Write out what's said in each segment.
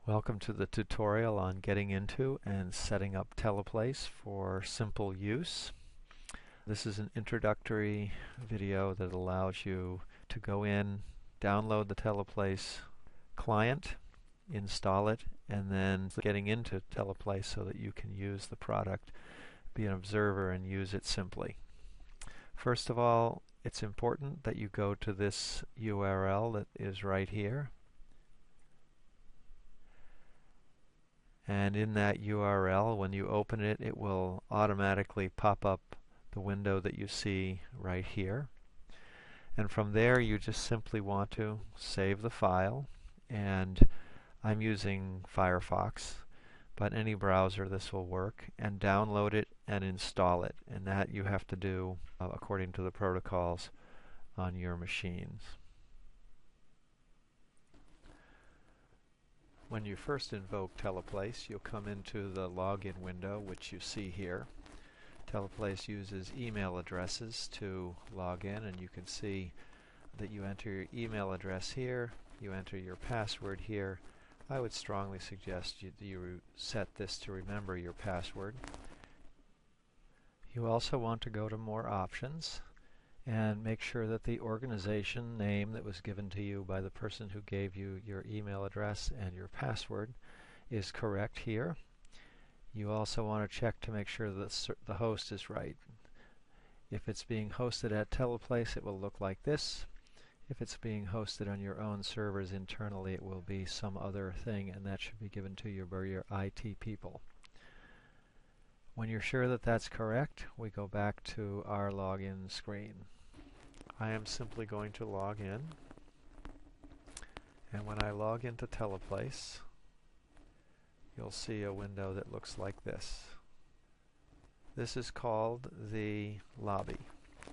Welcome to the tutorial on getting into and setting up Teleplace for simple use. This is an introductory video that allows you to go in, download the Teleplace client, install it, and then getting into Teleplace so that you can use the product, be an observer, and use it simply. First of all, it's important that you go to this URL that is right here. And in that URL, when you open it, it will automatically pop up the window that you see right here. And from there, you just simply want to save the file. And I'm using Firefox, but any browser this will work, and download it and install it. And that you have to do according to the protocols on your machines. When you first invoke Teleplace, you'll come into the login window, which you see here. Teleplace uses email addresses to log in, and you can see that you enter your email address here, you enter your password here. I would strongly suggest you set this to remember your password. You also want to go to More Options and make sure that the organization name that was given to you by the person who gave you your email address and your password is correct here. You also want to check to make sure that the host is right. If it's being hosted at Teleplace, it will look like this. If it's being hosted on your own servers internally, it will be some other thing, and that should be given to you by your IT people. When you're sure that that's correct, we go back to our login screen. I am simply going to log in, and when I log into Teleplace, you'll see a window that looks like this. This is called the lobby,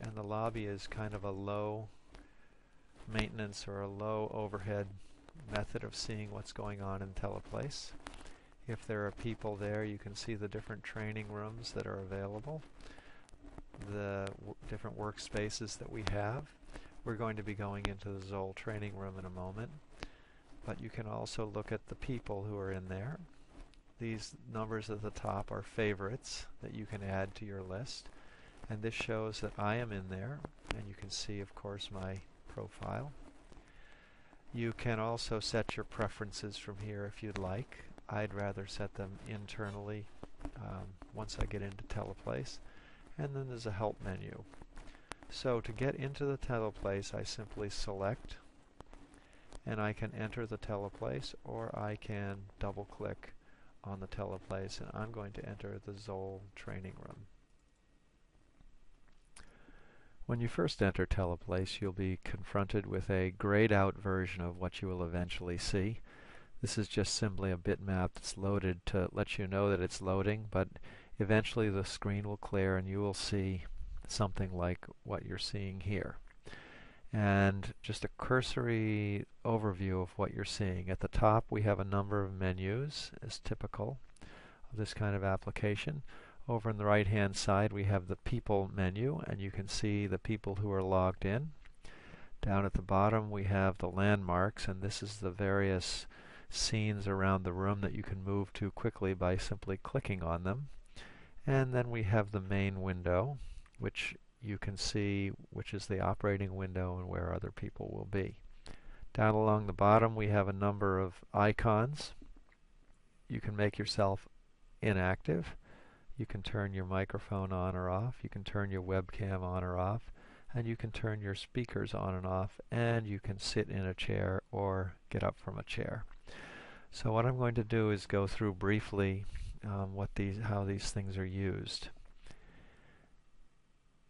and the lobby is kind of a low maintenance or a low overhead method of seeing what's going on in Teleplace. If there are people there, you can see the different training rooms that are available, the different workspaces that we have. We're going to be going into the Zoll training room in a moment, but you can also look at the people who are in there. These numbers at the top are favorites that you can add to your list, and this shows that I am in there, and you can see, of course, my profile. You can also set your preferences from here if you'd like. I'd rather set them internally once I get into Teleplace. And then there's a help menu. So to get into the Teleplace, I simply select, and I can enter the Teleplace, or I can double click on the Teleplace, and I'm going to enter the Zoll training room. When you first enter Teleplace, you'll be confronted with a grayed out version of what you will eventually see. This is just simply a bitmap that's loaded to let you know that it's loading, but eventually the screen will clear and you will see something like what you're seeing here. And just a cursory overview of what you're seeing. At the top we have a number of menus, as typical of this kind of application. Over on the right hand side we have the people menu, and you can see the people who are logged in. Down at the bottom we have the landmarks, and this is the various scenes around the room that you can move to quickly by simply clicking on them. And then we have the main window, which you can see, which is the operating window and where other people will be. Down along the bottom we have a number of icons. You can make yourself inactive. You can turn your microphone on or off. You can turn your webcam on or off. And you can turn your speakers on and off. And you can sit in a chair or get up from a chair. So what I'm going to do is go through briefly how these things are used.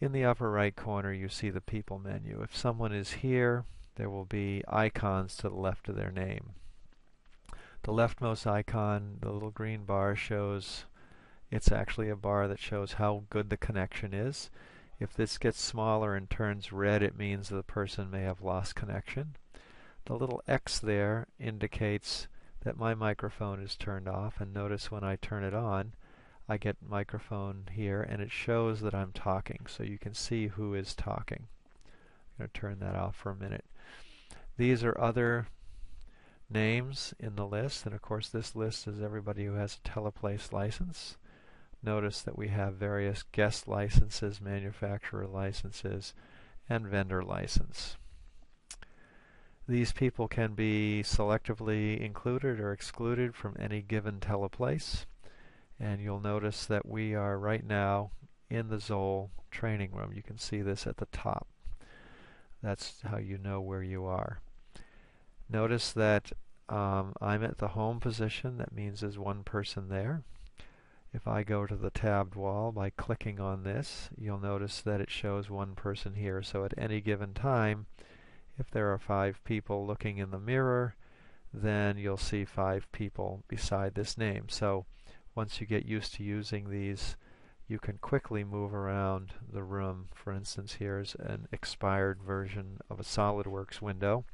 In the upper right corner you see the people menu. If someone is here, there will be icons to the left of their name. The leftmost icon, the little green bar, shows it's actually a bar that shows how good the connection is. If this gets smaller and turns red, it means the person may have lost connection. The little X there indicates that my microphone is turned off, and notice when I turn it on, I get microphone here, and it shows that I'm talking, so you can see who is talking. I'm going to turn that off for a minute. These are other names in the list, and of course this list is everybody who has a Teleplace license. Notice that we have various guest licenses, manufacturer licenses, and vendor license. These people can be selectively included or excluded from any given Teleplace, and you'll notice that we are right now in the Zoll training room. You can see this at the top. That's how you know where you are. Notice that I'm at the home position. That means there's one person there. If I go to the tabbed wall by clicking on this, you'll notice that it shows one person here. So at any given time, if there are 5 people looking in the mirror, then you'll see 5 people beside this name. So once you get used to using these, you can quickly move around the room. For instance, here's an expired version of a SolidWorks window.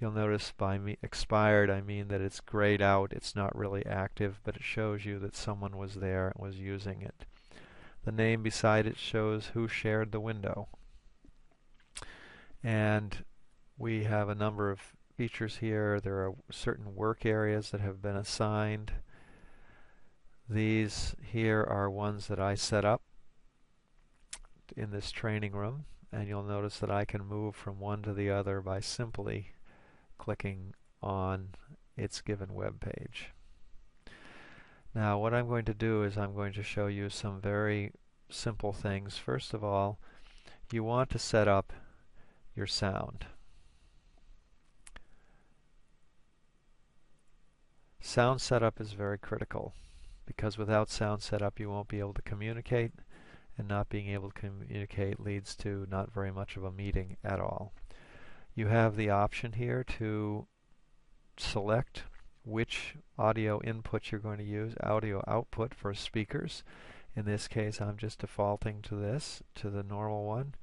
You'll notice by expired I mean that it's grayed out, it's not really active, but it shows you that someone was there and was using it. The name beside it shows who shared the window. And we have a number of features here. There are certain work areas that have been assigned. These here are ones that I set up in this training room, and you'll notice that I can move from one to the other by simply clicking on its given web page. Now what I'm going to do is I'm going to show you some very simple things. First of all, you want to set up your sound. Sound setup is very critical, because without sound setup you won't be able to communicate, and not being able to communicate leads to not very much of a meeting at all. You have the option here to select which audio input you're going to use, audio output for speakers. In this case I'm just defaulting to this, to the normal one,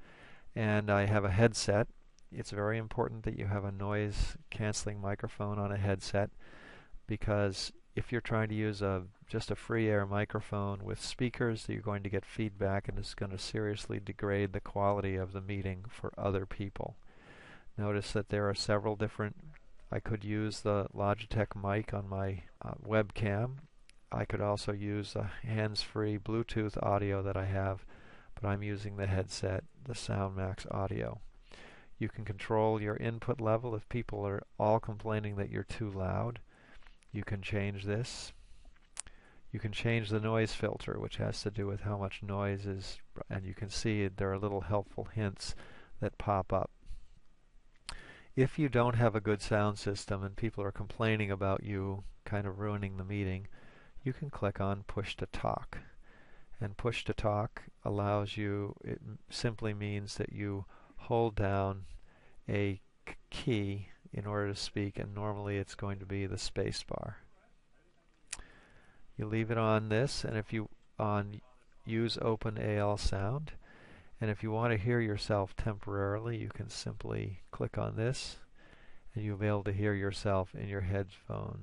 and I have a headset. It's very important that you have a noise cancelling microphone on a headset, because if you're trying to use just a free air microphone with speakers, you're going to get feedback, and it's going to seriously degrade the quality of the meeting for other people. Notice that there are several different. I could use the Logitech mic on my webcam. I could also use the hands-free Bluetooth audio that I have, but I'm using the headset, the SoundMax audio. You can control your input level if people are all complaining that you're too loud. You can change this. You can change the noise filter, which has to do with how much noise is, and you can see there are little helpful hints that pop up. If you don't have a good sound system and people are complaining about you kind of ruining the meeting, you can click on Push to Talk. And Push to Talk allows you, it simply means that you hold down a key in order to speak, and normally it's going to be the space bar. You leave it on this, and if you use OpenAL Sound, and if you want to hear yourself temporarily, you can simply click on this, and you'll be able to hear yourself in your headphone.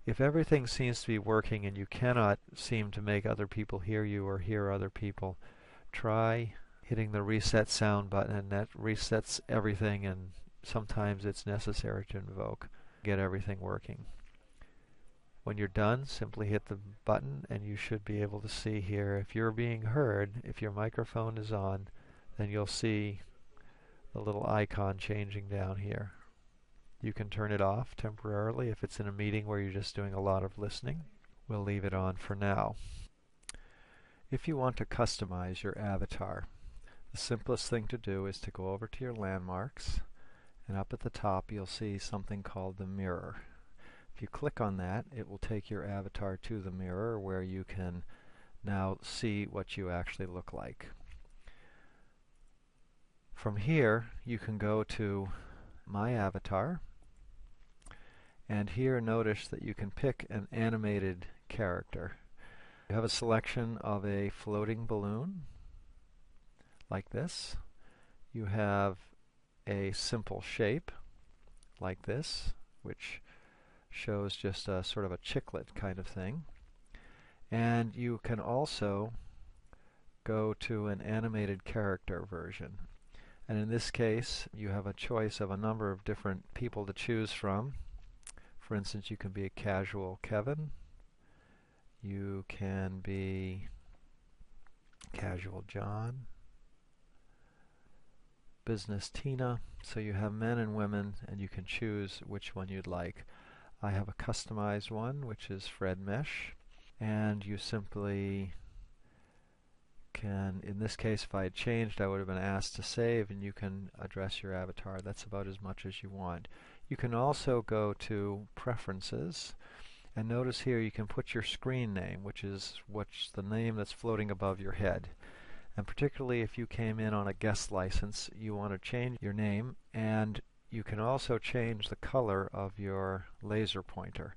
If everything seems to be working and you cannot seem to make other people hear you or hear other people, try hitting the reset sound button, and that resets everything, and sometimes it's necessary to invoke, get everything working. When you're done, simply hit the button, and you should be able to see here if you're being heard. If your microphone is on, then you'll see the little icon changing down here. You can turn it off temporarily if it's in a meeting where you're just doing a lot of listening. We'll leave it on for now. If you want to customize your avatar, the simplest thing to do is to go over to your landmarks, and up at the top you'll see something called the mirror. If you click on that, it will take your avatar to the mirror, where you can now see what you actually look like. From here you can go to My Avatar, and here notice that you can pick an animated character. You have a selection of a floating balloon like this. You have a simple shape like this, which shows just a sort of a chiclet kind of thing. And you can also go to an animated character version. And in this case, you have a choice of a number of different people to choose from. For instance, you can be a casual Kevin. You can be casual John. Business Tina. So you have men and women, and you can choose which one you'd like. I have a customized one, which is Fred Mesh, and you simply can, in this case, if I had changed, I would have been asked to save, and you can address your avatar. That's about as much as you want. You can also go to Preferences, and notice here you can put your screen name, which is what's the name that's floating above your head. And particularly if you came in on a guest license, you want to change your name, and you can also change the color of your laser pointer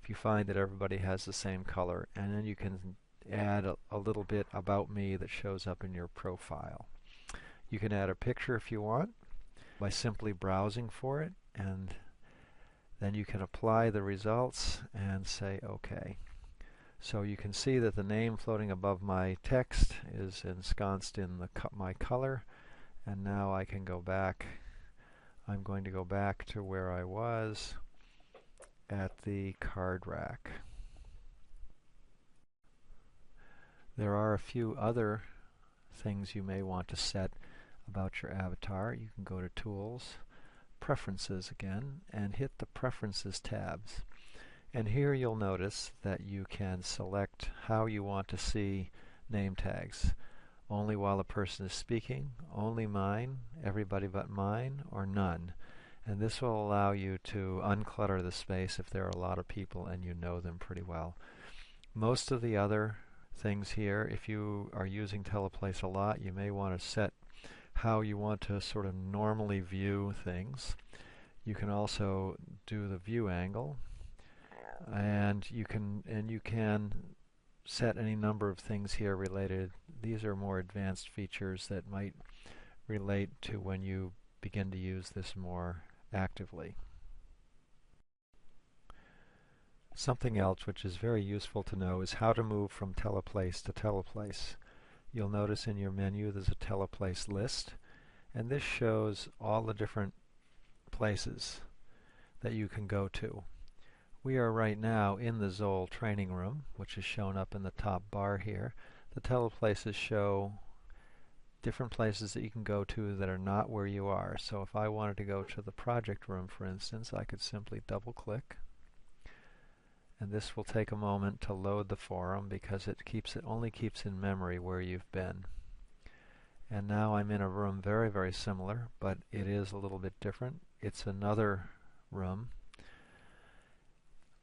if you find that everybody has the same color, and then you can add a little bit about me that shows up in your profile. You can add a picture if you want by simply browsing for it, and then you can apply the results and say OK. So you can see that the name floating above my text is ensconced in my color, and now I can go back. I'm going to go back to where I was at the card rack. There are a few other things you may want to set about your avatar. You can go to Tools, Preferences again, and hit the Preferences tabs. And here you'll notice that you can select how you want to see name tags. Only while a person is speaking, only mine, everybody but mine, or none. And this will allow you to unclutter the space if there are a lot of people and you know them pretty well. Most of the other things here, if you are using Teleplace a lot, you may want to set how you want to sort of normally view things. You can also do the view angle, and you can set any number of things here related. These are more advanced features that might relate to when you begin to use this more actively. Something else which is very useful to know is how to move from Teleplace to Teleplace. You'll notice in your menu there's a Teleplace list, and this shows all the different places that you can go to. We are right now in the Zoll training room, which is shown up in the top bar here. The Teleplaces show different places that you can go to that are not where you are. So if I wanted to go to the project room, for instance, I could simply double click, and this will take a moment to load the forum because it only keeps in memory where you've been. And now I'm in a room very, very similar, but it is a little bit different. It's another room.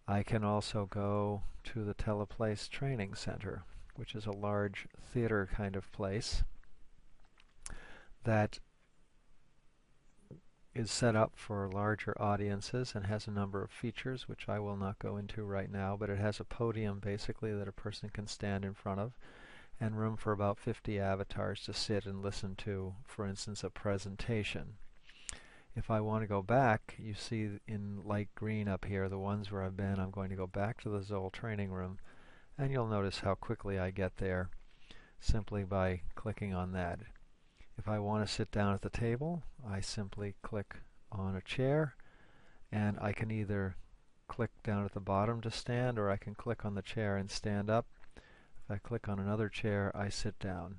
I can also go to the Teleplace Training Center, which is a large theater kind of place that is set up for larger audiences and has a number of features which I will not go into right now, but it has a podium basically that a person can stand in front of, and room for about 50 avatars to sit and listen to, for instance, a presentation. If I want to go back, you see in light green up here the ones where I've been. I'm going to go back to the Zoll training room, and you'll notice how quickly I get there simply by clicking on that. If I want to sit down at the table, I simply click on a chair, and I can either click down at the bottom to stand, or I can click on the chair and stand up. If I click on another chair, I sit down.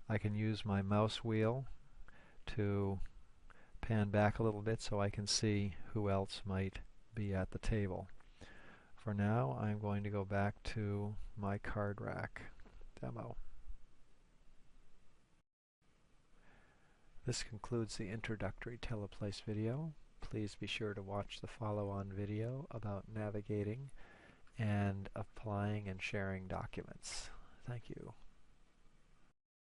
I can use my mouse wheel to pan back a little bit so I can see who else might be at the table. For now, I'm going to go back to my card rack demo. This concludes the introductory Teleplace video. Please be sure to watch the follow-on video about navigating and applying and sharing documents. Thank you.